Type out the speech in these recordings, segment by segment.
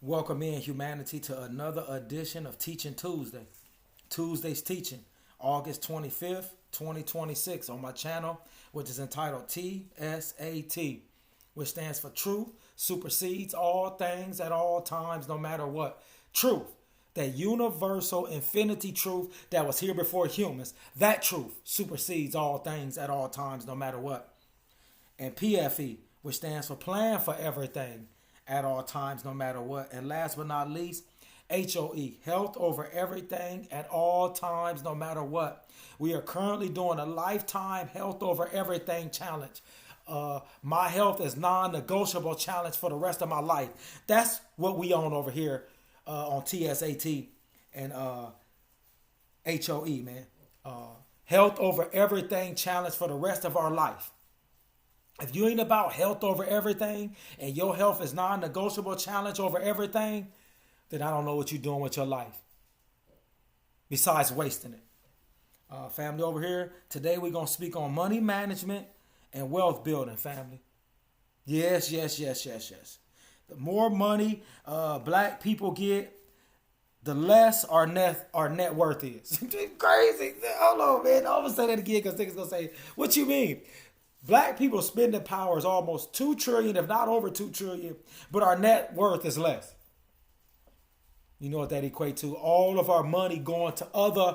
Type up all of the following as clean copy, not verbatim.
Welcome in humanity to another edition of Teaching Tuesday. Tuesday's teaching, August 25th, 2026 on my channel, which is entitled TSAT, which stands for Truth Supersedes All Things at All Times, no matter what. Truth, that universal infinity truth that was here before humans, that truth supersedes all things at all times, no matter what. And PFE, which stands for Plan for Everything at all times, no matter what. And last but not least, H.O.E, Health over Everything at all times, no matter what. We are currently doing a lifetime Health over Everything challenge. My health is non-negotiable challenge for the rest of my life. That's what we own over here on TSAT and H.O.E, man. Health over Everything challenge for the rest of our life. If you ain't about health over everything and your health is non-negotiable challenge over everything, then I don't know what you're doing with your life besides wasting it. Family over here, today we're going to speak on money management and wealth building, family. Yes. The more money black people get, the less our net worth is. Crazy. Hold on, man. I'm going to say that again because niggas going to say, what you mean? Black people spending power is almost 2 trillion, if not over 2 trillion, but our net worth is less. You know what that equates to? All of our money going to other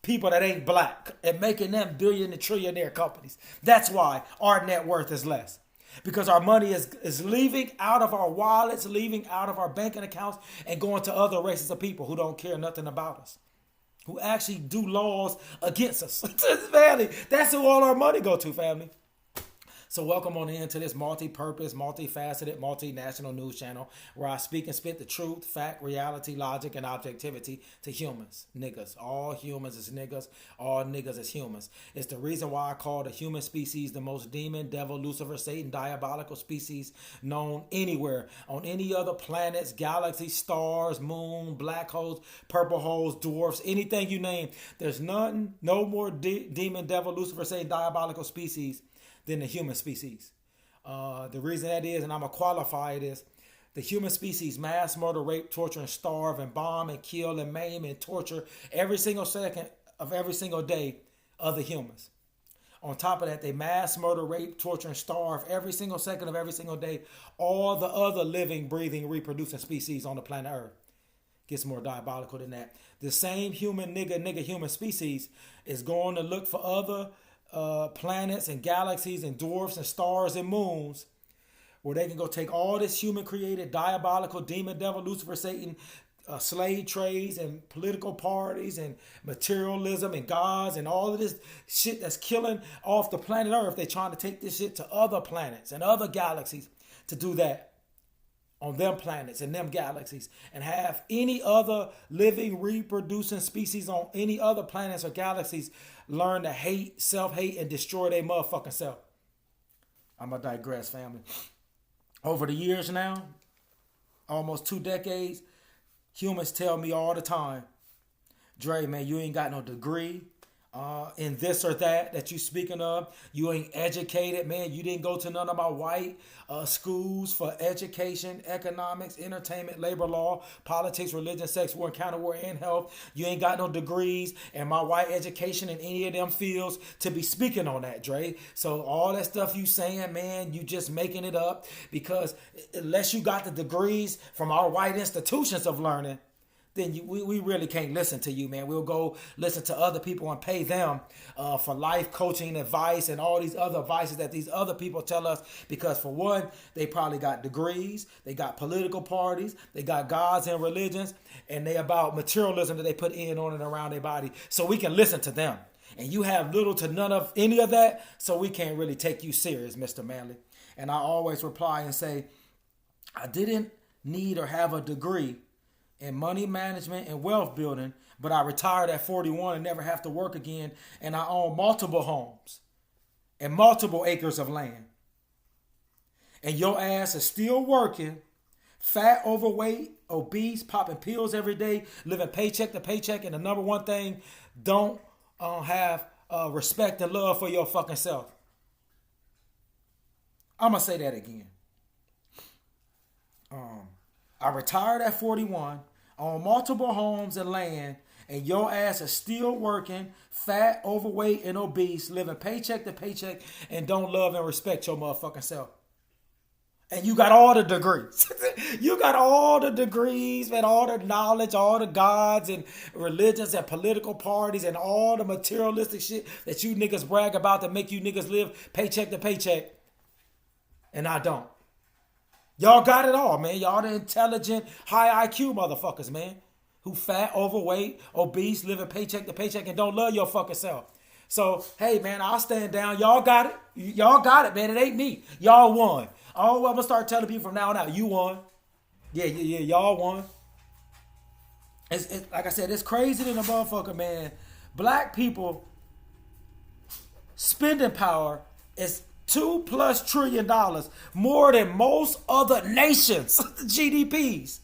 people that ain't black and making them billion and trillionaire companies. That's why our net worth is less. Because our money is leaving out of our wallets, leaving out of our banking accounts, and going to other races of people who don't care nothing about us, who actually do laws against us. Family, that's who all our money go to, family. So welcome on into this multi-purpose, multifaceted, multinational news channel where I speak and spit the truth, fact, reality, logic, and objectivity to humans, niggas. All humans is niggas. All niggas is humans. It's the reason why I call the human species the most demon, devil, Lucifer, Satan, diabolical species known anywhere. On any other planets, galaxies, stars, moon, black holes, purple holes, dwarfs, anything you name. There's nothing, no more demon, devil, Lucifer, Satan, diabolical species than the human species. The reason that is, and I'm going to qualify it, is the human species mass murder, rape, torture, and starve, and bomb, and kill, and maim, and torture every single second of every single day of the humans. On top of that, they mass murder, rape, torture, and starve every single second of every single day all the other living, breathing, reproducing species on the planet Earth. Gets more diabolical than that. The same human human species is going to look for other planets and galaxies and dwarfs and stars and moons where they can go take all this human created diabolical demon, devil, Lucifer, Satan, slave trades and political parties and materialism and gods and all of this shit that's killing off the planet Earth. They're trying to take this shit to other planets and other galaxies to do that on them planets and them galaxies, and have any other living, reproducing species on any other planets or galaxies learn to hate, self-hate, and destroy their motherfucking self. I'm going to digress, family. Over the years now, almost 2 decades, humans tell me all the time, Dre, man, you ain't got no degree in this or that you speaking of. You ain't educated, man. You didn't go to none of my white schools for education, economics, entertainment, labor law, politics, religion, sex, war, counter war, and health. You ain't got no degrees in my white education in any of them fields to be speaking on that, Dre. So all that stuff you saying, man, you just making it up, because unless you got the degrees from our white institutions of learning, then we really can't listen to you, man. We'll go listen to other people and pay them for life coaching advice and all these other advices that these other people tell us, because for one, they probably got degrees, they got political parties, they got gods and religions, and they about materialism that they put in, on, and around their body, so we can listen to them. And you have little to none of any of that, so we can't really take you serious, Mr. Manley. And I always reply and say, I didn't need or have a degree in money management and wealth building, but I retired at 41 and never have to work again, and I own multiple homes and multiple acres of land. And your ass is still working, fat, overweight, obese, popping pills every day, living paycheck to paycheck, and the number one thing, don't have respect and love for your fucking self. I'm going to say that again. I retired at 41, own multiple homes and land, and your ass is still working, fat, overweight, and obese, living paycheck to paycheck, and don't love and respect your motherfucking self. And you got all the degrees. You got all the degrees, man, all the knowledge, all the gods and religions and political parties and all the materialistic shit that you niggas brag about to make you niggas live paycheck to paycheck. And I don't. Y'all got it all, man. Y'all the intelligent, high IQ motherfuckers, man. Who fat, overweight, obese, living paycheck to paycheck and don't love your fucking self. So, hey, man, I'll stand down. Y'all got it. Y'all got it, man. It ain't me. Y'all won. Oh, I'm going to start telling people from now on out, you won. Yeah, y'all won. It's like I said, it's crazy than a motherfucker, man. Black people spending power is $2+ trillion more than most other nations' GDPs.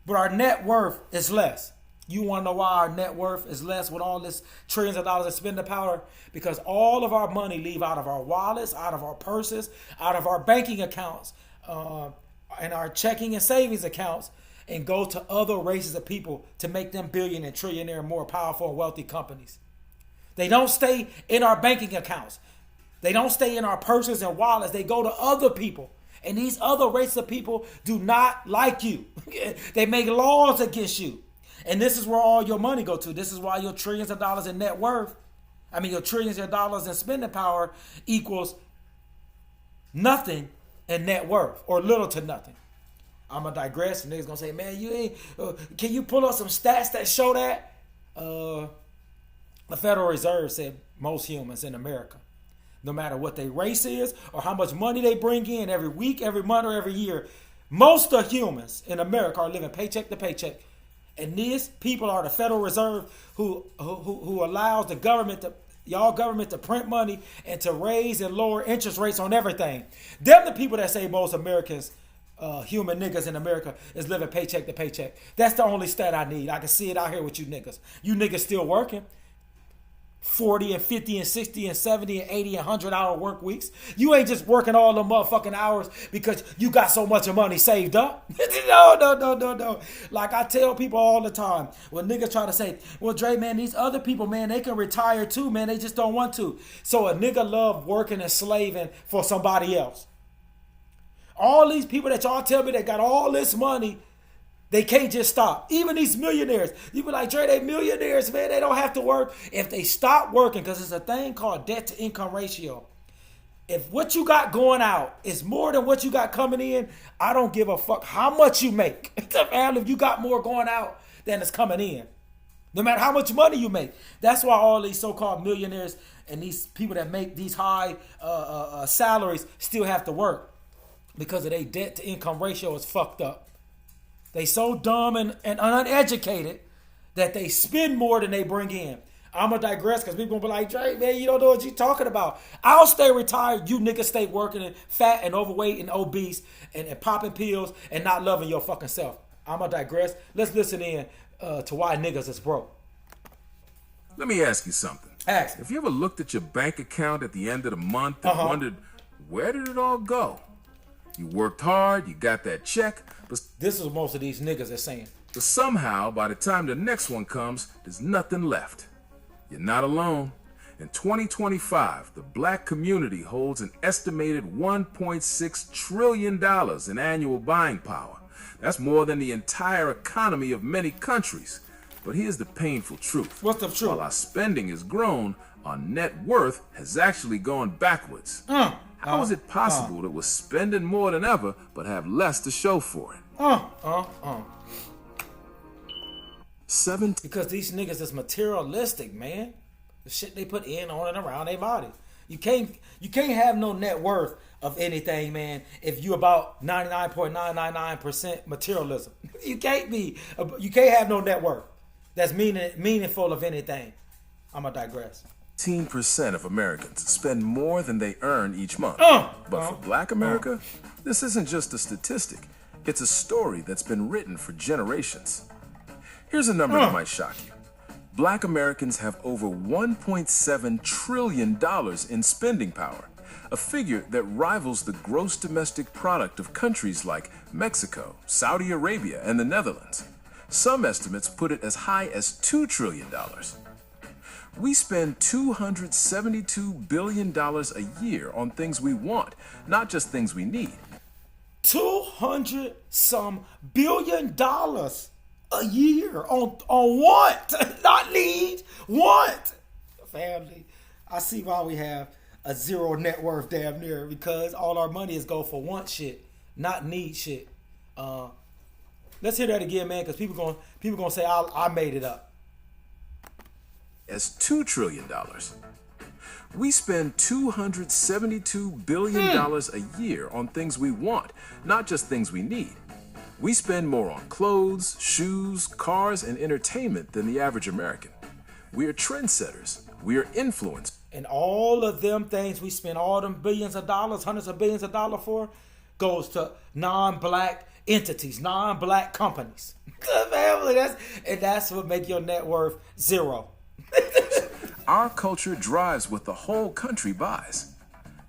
But our net worth is less. You want to know why our net worth is less with all this trillions of dollars of spending power? Because all of our money leave out of our wallets, out of our purses, out of our banking accounts, and our checking and savings accounts, and go to other races of people to make them billionaire, trillionaire, more powerful and wealthy companies. They don't stay in our banking accounts. They don't stay in our purses and wallets. They go to other people. And these other races of people do not like you. They make laws against you. And this is where all your money go to. This is why your trillions of dollars in net worth, your trillions of dollars in spending power equals nothing in net worth, or little to nothing. I'm going to digress. And niggas going to say, man, you ain't, can you pull up some stats that show that? The Federal Reserve said most humans in America, no matter what their race is or how much money they bring in every week, every month, or every year, most of humans in America are living paycheck to paycheck. And these people are the Federal Reserve who allows the government to print money and to raise and lower interest rates on everything. Them the people that say most Americans, human niggas in America, is living paycheck to paycheck. That's the only stat I need. I can see it out here with you niggas. You niggas still working. 40 and 50 and 60 and 70 and 80 and 100 hour work weeks. You ain't just working all the motherfucking hours because you got so much of money saved up. No. Like I tell people all the time, when niggas try to say, well, Dre, man, these other people, man, they can retire too, man. They just don't want to. So a nigga love working and slaving for somebody else. All these people that y'all tell me that got all this money, they can't just stop. Even these millionaires. You be like, Dre, they millionaires, man. They don't have to work. If they stop working, because it's a thing called debt to income ratio. If what you got going out is more than what you got coming in, I don't give a fuck how much you make. If you got more going out than is coming in. No matter how much money you make. That's why all these so-called millionaires and these people that make these high salaries still have to work. Because of their debt to income ratio is fucked up. They so dumb and uneducated that they spend more than they bring in. I'm going to digress because people going to be like, Dre, man, you don't know what you're talking about. I'll stay retired. You niggas stay working and fat and overweight and obese and popping pills and not loving your fucking self. I'm going to digress. Let's listen in to why niggas is broke. Let me ask you something. Ask me. Have you ever looked at your bank account at the end of the month and wondered, where did it all go? You worked hard, you got that check, but this is what most of these niggas are saying. But somehow, by the time the next one comes, there's nothing left. You're not alone. In 2025, the black community holds an estimated $1.6 trillion in annual buying power. That's more than the entire economy of many countries. But here's the painful truth. What's the truth? While our spending has grown, our net worth has actually gone backwards. How is it possible that we're spending more than ever but have less to show for it? Because these niggas is materialistic, man. The shit they put in, on, and around their body. You can't have no net worth of anything, man, if you about 99.999% materialism. You can't have no net worth that's meaningful of anything. I'm gonna digress. 18% of Americans spend more than they earn each month. But for Black America, this isn't just a statistic. It's a story that's been written for generations. Here's a number that might shock you. Black Americans have over $1.7 trillion in spending power. a figure that rivals the gross domestic product of countries like Mexico, Saudi Arabia, and the Netherlands. Some estimates put it as high as $2 trillion. We spend $272 billion a year on things we want, not just things we need. 200 some billion dollars a year on want, not need, want. Family, I see why we have a zero net worth damn near, because all our money is go for want shit, not need shit. Let's hear that again, man, because people gonna say I made it up. As $2 trillion. We spend $272 billion a year on things we want, not just things we need. We spend more on clothes, shoes, cars, and entertainment than the average American. We are trendsetters. We are influencers. And all of them things we spend all them billions of dollars, hundreds of billions of dollars for, goes to non-black entities, non-black companies. Family, that's what make your net worth zero. Our culture drives what the whole country buys.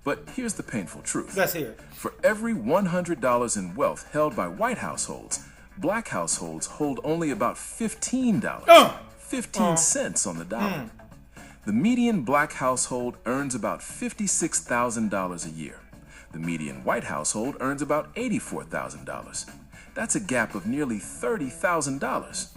But here's the painful truth. Let's hear it. For every $100 in wealth held by white households, black households hold only about $15. 15 cents on the dollar. The median black household earns about $56,000 a year. The median white household earns about $84,000. That's a gap of nearly $30,000.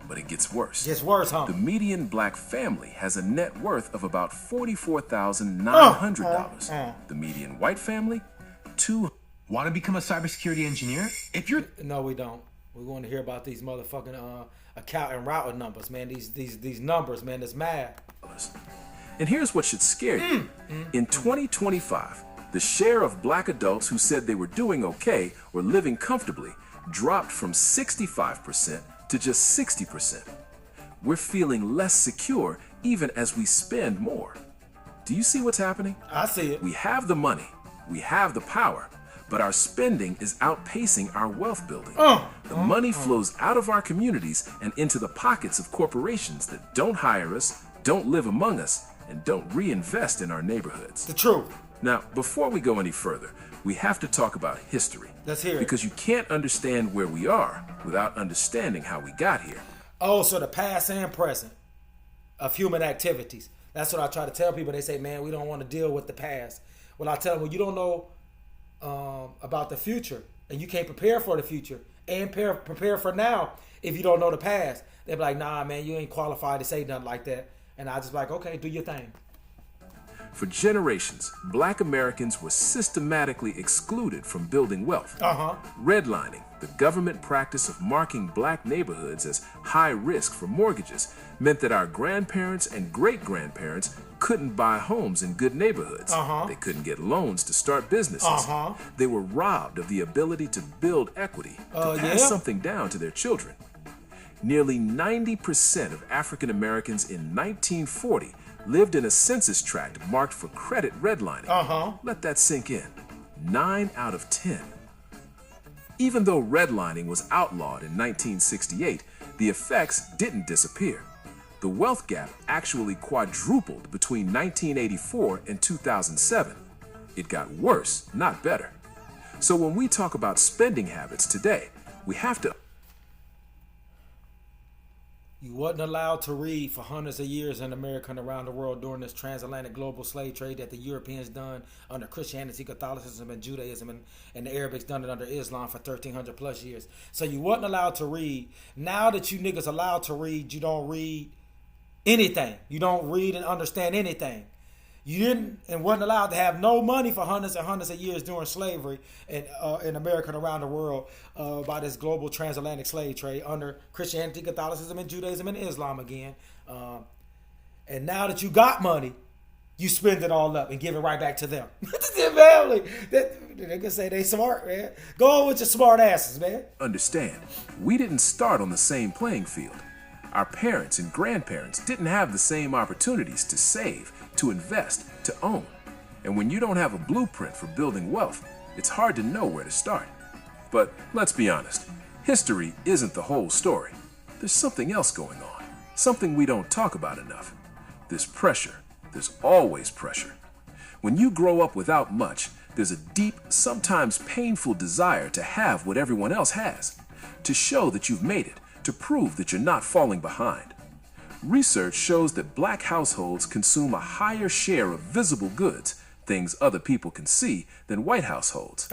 But it gets worse. Gets worse, huh? The median black family has a net worth of about $44,900. The median white family, Want to become a cybersecurity engineer? If you're No, we don't. We want to hear about these motherfucking account and routing numbers, man. These numbers, man. This math. And here's what should scare you. In 2025, the share of black adults who said they were doing okay or living comfortably dropped from 65% to just 60%. We're feeling less secure even as we spend more. Do you see what's happening? I see it. We have the money, we have the power, but our spending is outpacing our wealth building. The money flows out of our communities and into the pockets of corporations that don't hire us, don't live among us, and don't reinvest in our neighborhoods. The truth. Now, before we go any further, we have to talk about history. Let's hear it. Because you can't understand where we are without understanding how we got here. Oh, so the past and present of human activities. That's what I try to tell people. They say, man, we don't want to deal with the past. Well, I tell them, well, you don't know about the future, and you can't prepare for the future and prepare for now if you don't know the past. They're like, nah, man, you ain't qualified to say nothing like that. And I just like, okay, do your thing. For generations, black Americans were systematically excluded from building wealth. Redlining, the government practice of marking black neighborhoods as high risk for mortgages, meant that our grandparents and great-grandparents couldn't buy homes in good neighborhoods. They couldn't get loans to start businesses. They were robbed of the ability to build equity, to pass something down to their children. Nearly 90% of African Americans in 1940 lived in a census tract marked for credit redlining. Let that sink in. 9 out of 10. Even though redlining was outlawed in 1968, the effects didn't disappear. The wealth gap actually quadrupled between 1984 and 2007. It got worse, not better. So when we talk about spending habits today, we have to... You wasn't allowed to read for hundreds of years in America and around the world during this transatlantic global slave trade that the Europeans done under Christianity, Catholicism, and Judaism, and the Arabics done it under Islam for 1,300 plus years. So you wasn't allowed to read. Now that you niggas allowed to read, you don't read anything. You don't read and understand anything. You didn't and wasn't allowed to have no money for hundreds and hundreds of years during slavery in America and around the world by this global transatlantic slave trade under Christianity, Catholicism, and Judaism, and Islam again. And now that you got money, you spend it all up and give it right back to them. Their family. They can say they smart, man. Go on with your smart asses, man. Understand, we didn't start on the same playing field. Our parents and grandparents didn't have the same opportunities to save, to invest, to own. And when you don't have a blueprint for building wealth, it's hard to know where to start. But let's be honest, history isn't the whole story. There's something else going on, something we don't talk about enough. There's pressure. There's always pressure. When you grow up without much, there's a deep, sometimes painful desire to have what everyone else has, to show that you've made it, to prove that you're not falling behind. Research shows that black households consume a higher share of visible goods, things other people can see, than white households.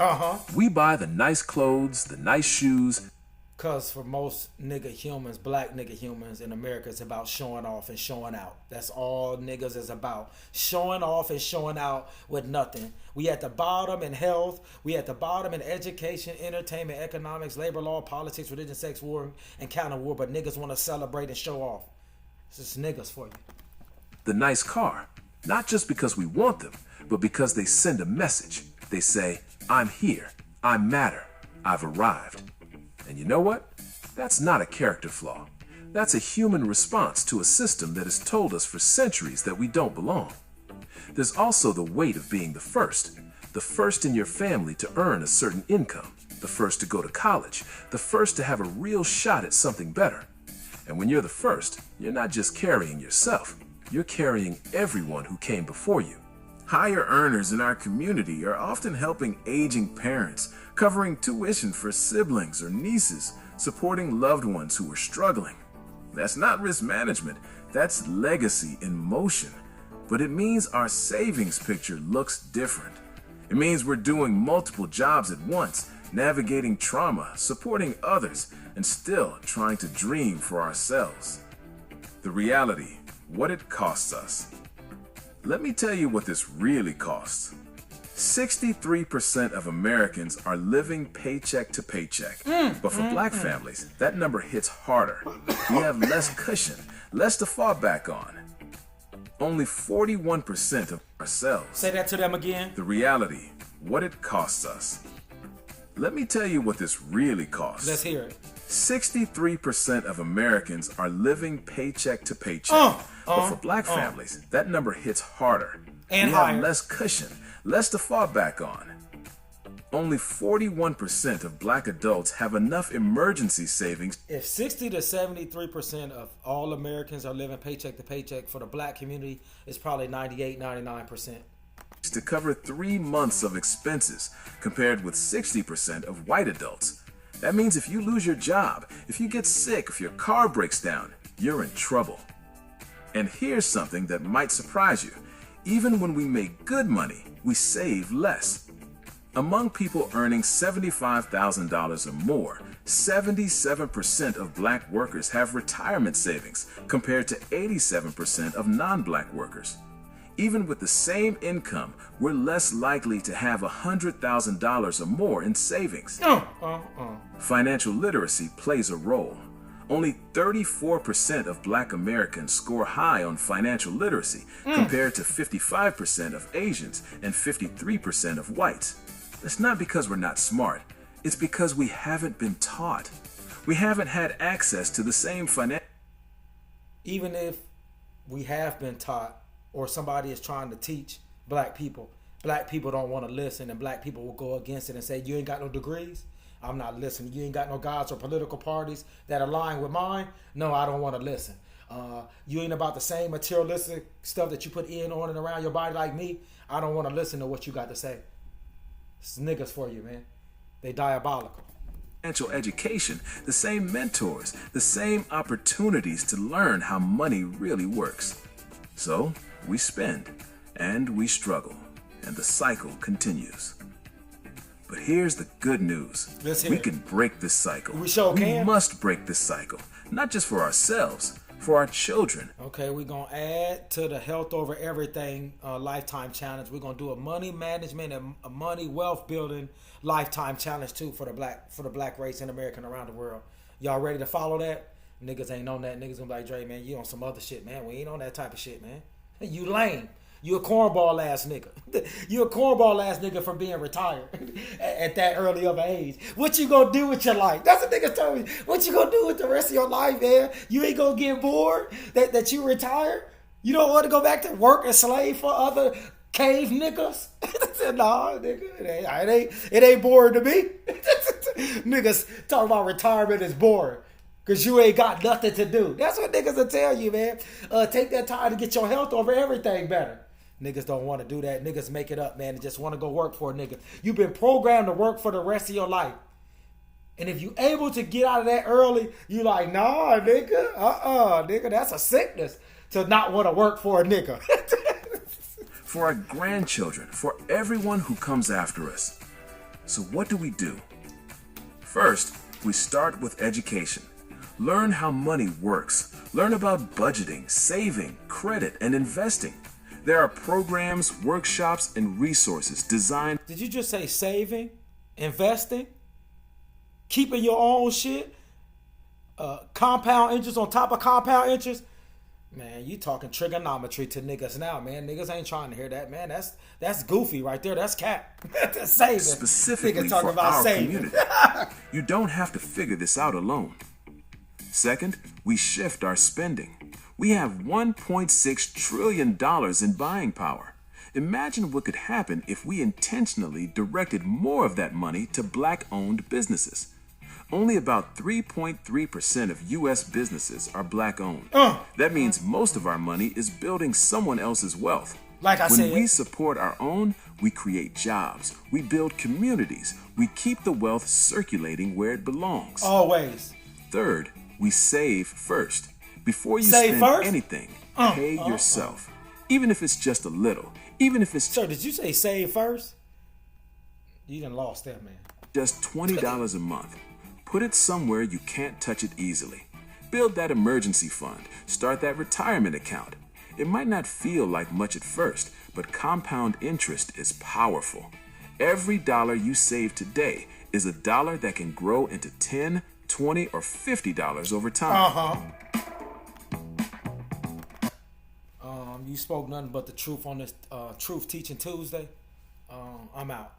We buy the nice clothes, the nice shoes. Because for most nigga humans, black nigga humans in America, it's about showing off and showing out. That's all niggas is about. Showing off and showing out with nothing. We at the bottom in health. We at the bottom in education, entertainment, economics, labor law, politics, religion, sex, war, and counter war. But niggas want to celebrate and show off. This is niggas for you. The nice car. Not just because we want them, but because they send a message. They say, I'm here. I matter. I've arrived. And you know what? That's not a character flaw. That's a human response to a system that has told us for centuries that we don't belong. There's also the weight of being the first in your family to earn a certain income, the first to go to college, the first to have a real shot at something better. And when you're the first, you're not just carrying yourself, you're carrying everyone who came before you. Higher earners in our community are often helping aging parents, covering tuition for siblings or nieces, supporting loved ones who are struggling. That's not risk management, that's legacy in motion. But it means our savings picture looks different. It means we're doing multiple jobs at once, navigating trauma, supporting others, and still trying to dream for ourselves. The reality, what it costs us. Let me tell you what this really costs. 63% of Americans are living paycheck to paycheck. But for black families, that number hits harder. We have less cushion, less to fall back on. Only 41% of ourselves. Say that to them again. The reality, what it costs us. Let me tell you what this really costs. Let's hear it. 63% of Americans are living paycheck to paycheck. But for black families, that number hits harder. And we higher. have less cushion, less to fall back on. Only 41% of black adults have enough emergency savings. If 60 to 73% of all Americans are living paycheck to paycheck, for the black community, it's probably 98, 99%. To cover 3 months of expenses, compared with 60% of white adults. That means if you lose your job, if you get sick, if your car breaks down, you're in trouble. And here's something that might surprise you. Even when we make good money, we save less. Among people earning $75,000 or more, 77% of black workers have retirement savings, compared to 87% of non-black workers. Even with the same income, we're less likely to have $100,000 or more in savings. Financial literacy plays a role. Only 34% of black Americans score high on financial literacy, compared to 55% of Asians and 53% of whites. It's not because we're not smart. It's because we haven't been taught. We haven't had access to the same financial... Even if we have been taught, or somebody is trying to teach black people don't want to listen, and black people will go against it and say, you ain't got no degrees? I'm not listening. You ain't got no gods or political parties that align with mine? No, I don't want to listen. You ain't about the same materialistic stuff that you put in, on, and around your body like me? I don't want to listen to what you got to say. It's niggas for you, man. They diabolical. Financial education, the same mentors, the same opportunities to learn how money really works. So we spend and we struggle, and the cycle continues. But here's the good news. We can break this cycle. We sure can. We must break this cycle, not just for ourselves, for our children. Okay, we're going to add to the Health Over Everything Lifetime Challenge. We're going to do a money management and a money wealth building lifetime challenge too for the black race in America and around the world. Y'all ready to follow that? Niggas ain't on that. Niggas gonna be like, Dre, man, you on some other shit, man. We ain't on that type of shit, man. You lame. You a cornball ass nigga. You a cornball ass nigga for being retired at that early of an age. What you gonna do with your life? That's what niggas told me. What you gonna do with the rest of your life, man? You ain't gonna get bored that you retired? You don't want to go back to work and slave for other cave niggas? Nah, nigga, it ain't boring to me. Niggas talking about retirement is boring. Because you ain't got nothing to do. That's what niggas will tell you, man. Take that time to get your health over everything better. Niggas don't want to do that. Niggas make it up, man, and just want to go work for a nigga. You've been programmed to work for the rest of your life. And if you able to get out of that early, you like, nah, nigga, nigga, that's a sickness to not want to work for a nigga. For our grandchildren, for everyone who comes after us. So what do? First, we start with education. Learn how money works. Learn about budgeting, saving, credit, and investing. There are programs, workshops, and resources designed. Did you just say saving, investing, keeping your own shit, compound interest on top of compound interest? Man, you talking trigonometry to niggas now, man. Niggas ain't trying to hear that, man. That's goofy right there. That's cap. That's saving. Specifically Niggas talking for about our saving. community. You don't have to figure this out alone. Second, we shift our spending. We have $1.6 trillion in buying power. Imagine what could happen if we intentionally directed more of that money to Black-owned businesses. Only about 3.3% of U.S. businesses are Black-owned. That means most of our money is building someone else's wealth. Like I said, when we support our own, we create jobs. We build communities. We keep the wealth circulating where it belongs. Always. Third, we save first. Before you Save spend first? anything, pay yourself. Even if it's just a little. Even if it's Sir, did you say save first? You done lost that, man. just $20 a month. Put it somewhere you can't touch it easily. Build that emergency fund. Start that retirement account. It might not feel like much at first, but compound interest is powerful. Every dollar you save today is a dollar that can grow into $10, $20, or $50 over time. You spoke nothing but the truth on this Truth Teaching Tuesday. I'm out.